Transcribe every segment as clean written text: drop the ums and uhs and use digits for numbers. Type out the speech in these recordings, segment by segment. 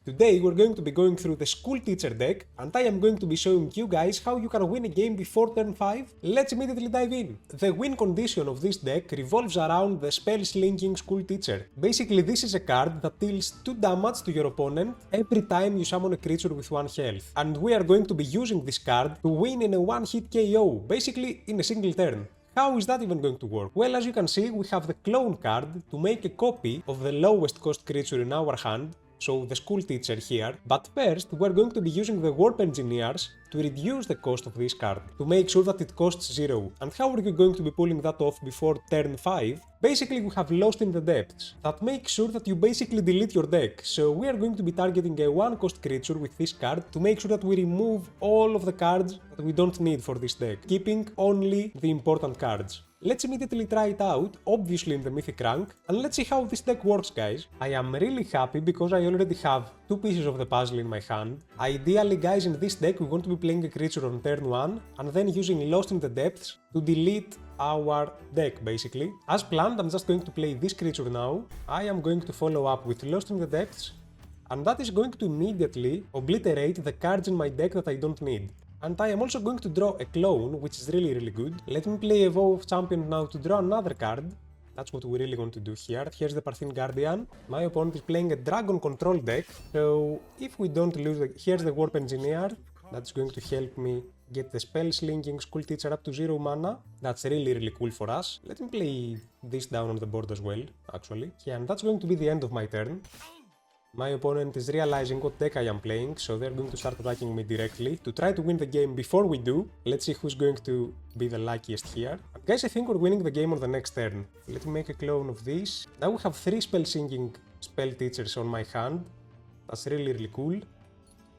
Today we're going to be going through the school teacher deck, and I am going to be showing you guys how you can win a game before turn 5. Let's immediately dive in. The win condition of this deck revolves around the spell slinging school teacher. Basically this is a card that deals 2 damage to your opponent every time you summon a creature with 1 health. And we are going to be using this card to win in a 1-hit KO, basically in a single turn. How is that even going to work? Well, as you can see, we have the clone card to make a copy of the lowest cost creature in our hand, so the school teacher here, but first we're going to be using the warp engineers to reduce the cost of this card, to make sure that it costs 0. And how are you going to be pulling that off before turn 5? Basically we have Lost in the Depths, that makes sure that you basically delete your deck, so we are going to be targeting a 1 cost creature with this card to make sure that we remove all of the cards that we don't need for this deck, keeping only the important cards. Let's immediately try it out, obviously in the mythic rank, and let's see how this deck works, guys. I am really happy because I already have 2 pieces of the puzzle in my hand. Ideally, guys, in this deck we want to be playing a creature on turn 1 and then using Lost in the Depths to delete our deck, basically. As planned, I'm just going to play this creature now. I am going to follow up with Lost in the Depths, and that is going to immediately obliterate the cards in my deck that I don't need. And I am also going to draw a clone, which is really good. Let me play a Vow of Champion now to draw another card. That's what we really want to do here. Here's the Parthian Guardian. My opponent is playing a Dragon Control deck, so if we don't lose here's the Warp Engineer. That's going to help me get the Spell Slinging School Teacher up to 0 mana. That's really cool for us. Let me play this down on the board as well, actually. Yeah, and that's going to be the end of my turn. My opponent is realizing what deck I am playing, so they're going to start attacking me directly to try to win the game before we do. Let's see who's going to be the luckiest here. Guys, I think we're winning the game on the next turn. Let me make a clone of this. Now we have 3 spell singing spell teachers on my hand. That's really cool.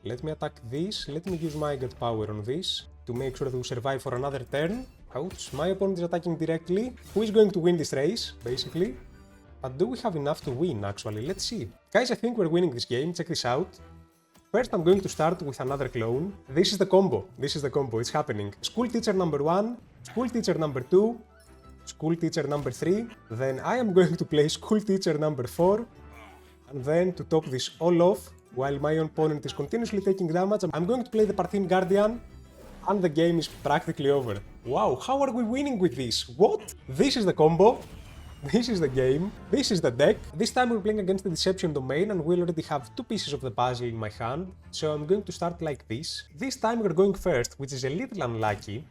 Let me attack this. Let me use my God Power on this to make sure that we survive for another turn. Ouch, my opponent is attacking directly. Who is going to win this race, basically? But do we have enough to win, actually? Let's see. Guys, I think we're winning this game. Check this out. First, I'm going to start with another clone. This is the combo. It's happening. School teacher number 1, school teacher number 2, school teacher number 3. Then I am going to play school teacher number 4. And then to top this all off, while my opponent is continuously taking damage, I'm going to play the Parthian Guardian. And the game is practically over. Wow, how are we winning with this? What? This is the combo. This is the game, this is the deck. This time we're playing against the Deception Domain and we already have 2 pieces of the puzzle in my hand, so I'm going to start like this. This time we're going first, which is a little unlucky,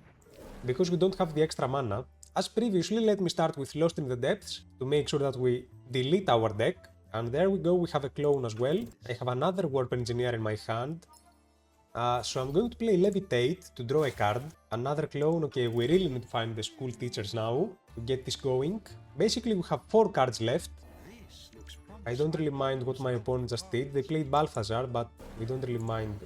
because we don't have the extra mana. As previously, let me start with Lost in the Depths, to make sure that we delete our deck. And there we go, we have a clone as well. I have another Warp Engineer in my hand. So I'm going to play Levitate to draw a card. Another clone. Okay, we really need to find the school teachers now to get this going. Basically, we have 4 cards left. I don't really mind what my opponent just did. They played Balthazar, but we don't really mind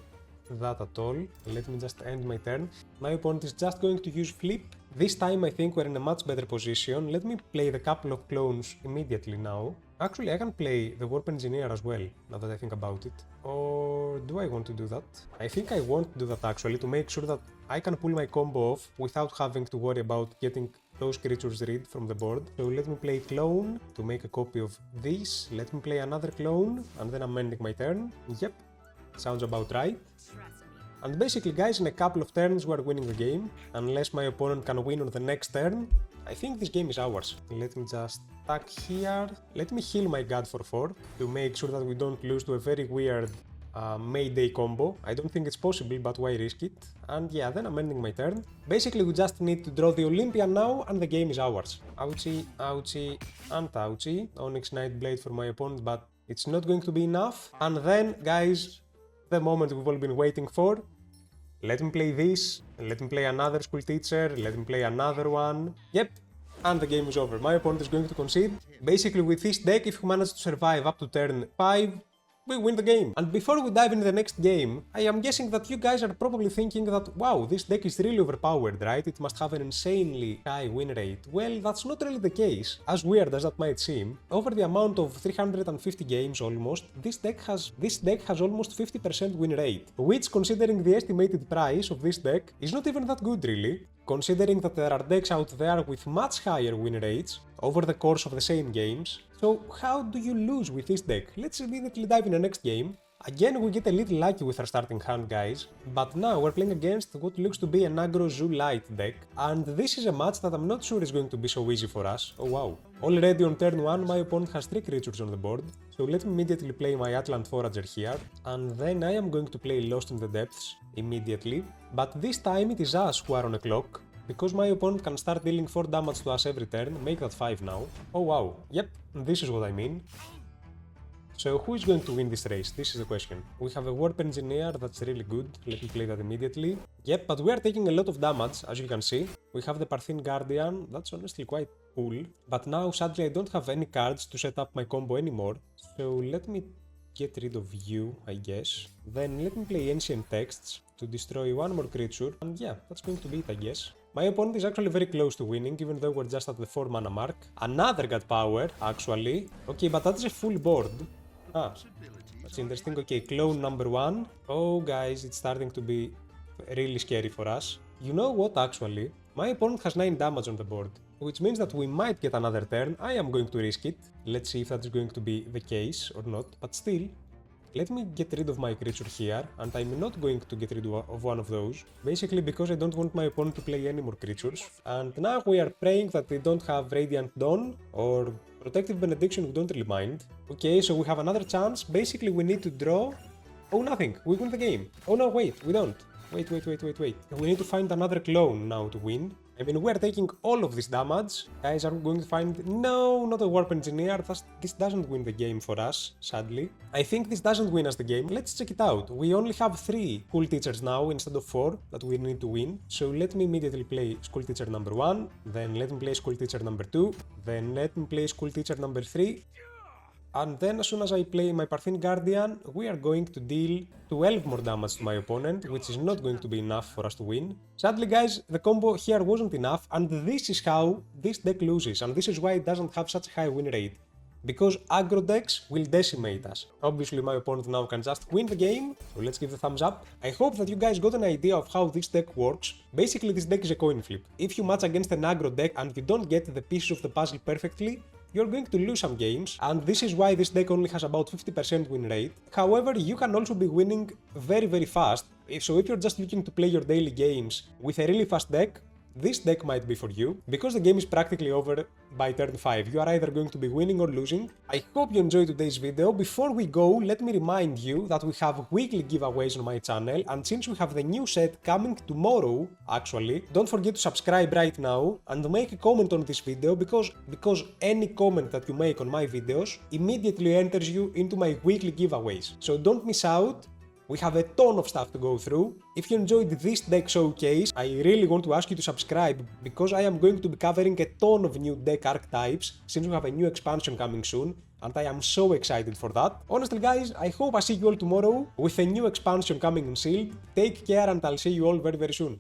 that at all. Let me just end my turn. My opponent is just going to use Flip. This time I think we're in a much better position. Let me play the couple of clones immediately now. Actually, I can play the Warp Engineer as well, now that I think about it. Or do I want to do that? I think I want to do that actually, to make sure that I can pull my combo off without having to worry about getting those creatures rid from the board. So let me play clone to make a copy of this. Let me play another clone, and then I'm ending my turn. Yep, sounds about right. And basically, guys, in a couple of turns we're winning the game. Unless my opponent can win on the next turn, I think this game is ours. Let me just attack here. Let me heal my God for 4 to make sure that we don't lose to a very weird Mayday combo. I don't think it's possible, but why risk it? And yeah, then I'm ending my turn. Basically, we just need to draw the Olympian now, and the game is ours. Ouchie, ouchie, and ouchie. Onyx Nightblade for my opponent, but it's not going to be enough. And then, guys, the moment we've all been waiting for. Let me play this, let me play another school teacher, let me play another one. Yep, and the game is over. My opponent is going to concede. Basically, with this deck, if we manage to survive up to turn 5, we win the game. And before we dive into the next game, I am guessing that you guys are probably thinking that, wow, this deck is really overpowered, right? It must have an insanely high win rate. Well, that's not really the case, as weird as that might seem. Over the amount of 350 games almost, this deck has almost 50% win rate, which, considering the estimated price of this deck, is not even that good really. Considering that there are decks out there with much higher win rates over the course of the same games. So how do you lose with this deck? Let's immediately dive in the next game. Again, we get a little lucky with our starting hand, guys, but now we're playing against what looks to be an aggro Zoo Light deck, and this is a match that I'm not sure is going to be so easy for us. Oh wow. Already on turn 1, my opponent has 3 creatures on the board, so let me immediately play my Atlant Forager here, and then I am going to play Lost in the Depths immediately, but this time it is us who are on a clock, because my opponent can start dealing 4 damage to us every turn, make that 5 now. Oh wow, yep, this is what I mean. So who is going to win this race? This is the question. We have a Warp Engineer that's really good, let me play that immediately. Yep, but we are taking a lot of damage, as you can see. We have the Parthene Guardian, that's honestly quite cool. But now, sadly, I don't have any cards to set up my combo anymore. So let me get rid of you, I guess. Then let me play Ancient Texts to destroy one more creature. And yeah, that's going to be it, I guess. My opponent is actually very close to winning, even though we're just at the 4 mana mark. Another God Power, actually. Okay, but that's a full board. Ah, that's interesting. Okay, clone number 1. Oh, guys, it's starting to be really scary for us. You know what, actually? My opponent has 9 damage on the board, which means that we might get another turn. I am going to risk it. Let's see if that's going to be the case or not, but still. Let me get rid of my creature here, and I'm not going to get rid of one of those, basically because I don't want my opponent to play any more creatures. And now we are praying that they don't have Radiant Dawn or Protective Benediction, we don't really mind. Okay, so we have another chance. Basically, we need to draw. Oh, nothing. We win the game. Oh no, wait, we don't. Wait. We need to find another clone now to win. I mean, we're taking all of this damage. Guys, are we going to find... No, not a Warp Engineer. This doesn't win the game for us, sadly. I think this doesn't win us the game. Let's check it out. We only have 3 School Teachers now instead of 4 that we need to win. So let me immediately play School Teacher number 1. Then let me play School Teacher number 2. Then let me play School Teacher number 3. And then as soon as I play my Parthene Guardian, we are going to deal 12 more damage to my opponent, which is not going to be enough for us to win. Sadly, guys, the combo here wasn't enough, and this is how this deck loses, and this is why it doesn't have such a high win rate. Because aggro decks will decimate us. Obviously, my opponent now can just win the game, so let's give the thumbs up. I hope that you guys got an idea of how this deck works. Basically, this deck is a coin flip. If you match against an aggro deck and you don't get the pieces of the puzzle perfectly, you're going to lose some games, and this is why this deck only has about 50% win rate. However, you can also be winning very fast, so if you're just looking to play your daily games with a really fast deck, this deck might be for you, because the game is practically over by turn 5. You are either going to be winning or losing. I hope you enjoyed today's video. Before we go, let me remind you that we have weekly giveaways on my channel, and since we have the new set coming tomorrow, actually, don't forget to subscribe right now and make a comment on this video, because any comment that you make on my videos immediately enters you into my weekly giveaways. So don't miss out. We have a ton of stuff to go through. If you enjoyed this deck showcase, I really want to ask you to subscribe, because I am going to be covering a ton of new deck archetypes since we have a new expansion coming soon, and I am so excited for that. Honestly, guys, I hope I see you all tomorrow with a new expansion coming in sealed. Take care, and I'll see you all very soon.